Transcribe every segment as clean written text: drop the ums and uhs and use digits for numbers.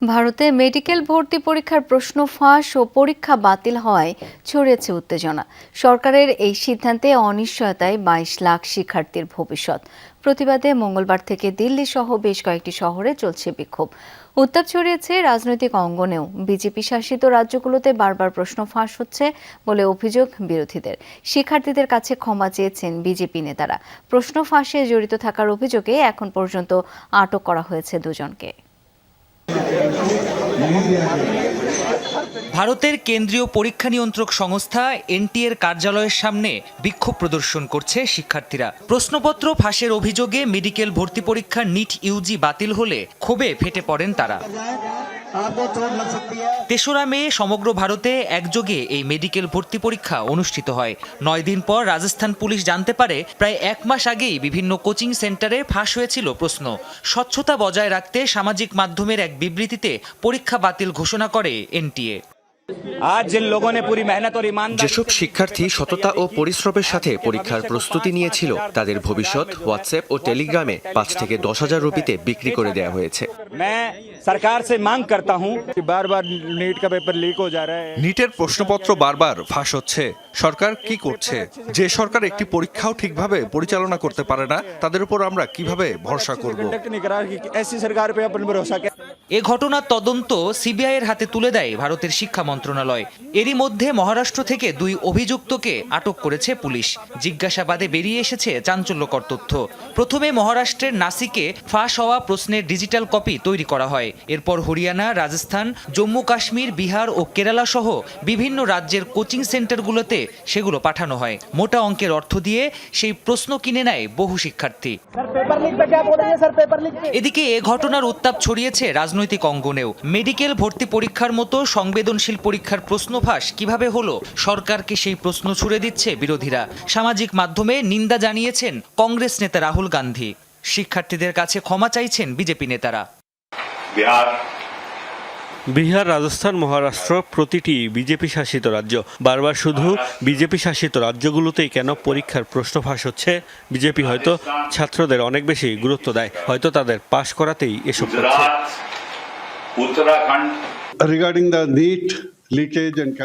ভারতে মেডিকেল ভর্তি পরীক্ষার প্রশ্ন ফাঁস ও পরীক্ষা বাতিল হওয়ায় ছড়িয়েছে উত্তেজনা। সরকারের এই সিদ্ধান্তে অনিশ্চয়তায় ২২ লাখ শিক্ষার্থীর ভবিষ্যৎ। প্রতিবাদে মঙ্গলবার থেকে দিল্লি সহ বেশ কয়েকটি শহরে চলছে বিক্ষোভ। উত্তাপ ছড়িয়েছে রাজনৈতিক অঙ্গনেও। বিজেপি শাসিত রাজ্যগুলোতে বারবার প্রশ্ন ফাঁস হচ্ছে বলে অভিযোগ বিরোধীদের। শিক্ষার্থীদের কাছে ক্ষমা চেয়েছেন বিজেপি নেতারা। প্রশ্ন ফাঁসে জড়িত থাকার অভিযোগে এখন পর্যন্ত আটক করা হয়েছে দুজনকে। ভারতের কেন্দ্রীয় পরীক্ষা নিয়ন্ত্রক সংস্থা এনটিএর কার্যালয়ের সামনে বিক্ষোভ প্রদর্শন করছে শিক্ষার্থীরা। প্রশ্নপত্র ফাঁসের অভিযোগে মেডিকেল ভর্তি পরীক্ষা নিট ইউজি বাতিল হলে ক্ষোভে ফেটে পড়েন তারা। ৩রা মে সমগ্র ভারতে একযোগে এই মেডিকেল ভর্তি পরীক্ষা অনুষ্ঠিত হয়। ৯ দিন পর রাজস্থান পুলিশ জানতে পারে প্রায় ১ মাস আগেই বিভিন্ন কোচিং সেন্টারে ফাঁস হয়েছিল প্রশ্ন। স্বচ্ছতা বজায় রাখতে সামাজিক মাধ্যমের এক বিবৃতিতে পরীক্ষা বাতিল ঘোষণা করে এনটিএ। যেসব শিক্ষার্থী সততা ও পরিশ্রমের সাথে পরীক্ষার প্রস্তুতি নিয়েছিল তাদের ভবিষ্যৎ হোয়াটসঅ্যাপ ও টেলিগ্রামে ৫ থেকে ১০,০০০ রুপিতে বিক্রি করে দেওয়া হয়েছে। নিটের প্রশ্নপত্র বারবার ফাঁস হচ্ছে। সরকার কি করছে? যে সরকার একটি পরীক্ষাও ঠিকভাবে পরিচালনা করতে পারে না, তাদের উপর আমরা কিভাবে ভরসা করব? এ ঘটনার তদন্ত সিবিআই এর হাতে তুলে দেয় ভারতের শিক্ষা মন্ত্রণালয়। এরই মধ্যে মহারাষ্ট্র থেকে ২ অভিযুক্তকে আটক করেছে পুলিশ। জিজ্ঞাসাবাদে বেরিয়ে এসেছে চাঞ্চল্যকর তথ্য। প্রথমে মহারাষ্ট্রের নাসিকে ফাঁস হওয়া প্রশ্নের ডিজিটাল কপি তৈরি করা হয়। এরপর হরিয়ানা, রাজস্থান, জম্মু কাশ্মীর, বিহার ও কেরালা সহ বিভিন্ন রাজ্যের কোচিং সেন্টারগুলোতে সেগুলো পাঠানো হয়। মোটা অঙ্কের অর্থ দিয়ে সেই প্রশ্ন কিনে নেয় বহু শিক্ষার্থী। এদিকে এ ঘটনার উত্তাপ ছড়িয়েছে রাজনৈতিক অঙ্গনেও। মেডিকেল ভর্তি পরীক্ষার মতো সংবেদনশীল পরীক্ষার প্রশ্ন ফাঁস কিভাবে হলো, সরকারকে সেই প্রশ্ন ছুড়ে দিচ্ছে বিরোধীরা। সামাজিক মাধ্যমে নিন্দা জানিয়েছেন কংগ্রেস নেতা রাহুল গান্ধী। শিক্ষার্থীদের কাছে ক্ষমা চাইছেন বিজেপি নেতারা। বিহার, রাজস্থান, মহারাষ্ট্র প্রতিটি বিজেপি শাসিত রাজ্য। বারবার শুধু বিজেপি শাসিত রাজ্যগুলোতেই কেন পরীক্ষার প্রশ্ন ফাঁস হচ্ছে? বিজেপি হয়তো ছাত্রদের অনেক বেশি গুরুত্ব দেয়, হয়তো তাদের পাশ করাতেই এসব করছে।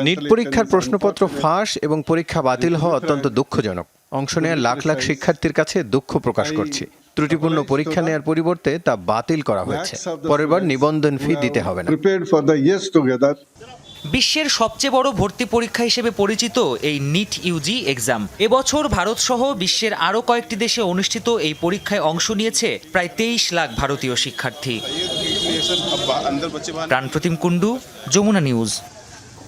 নিট পরীক্ষার প্রশ্নপত্র ফাঁস এবং পরীক্ষা বাতিল হওয়া অত্যন্ত দুঃখজনক। অংশ নেওয়া লাখ লাখ শিক্ষার্থীর কাছে দুঃখ প্রকাশ করছি। ত্রুটিপূর্ণ পরীক্ষা নেওয়ার পরিবর্তে তা বাতিল করা হয়েছে। পরের বার নিবন্ধন ফি দিতে হবে না। বিশ্বের সবচেয়ে বড় ভর্তি পরীক্ষা হিসেবে পরিচিত এই নিট ইউজি এক্সাম এবছর ভারত সহ বিশ্বের আরও কয়েকটি দেশে অনুষ্ঠিত এই পরীক্ষায় অংশ নিয়েছে প্রায় ২৩ লাখ ভারতীয় শিক্ষার্থী। প্রাণপ্রতিম কুণ্ডু, যমুনা নিউজ।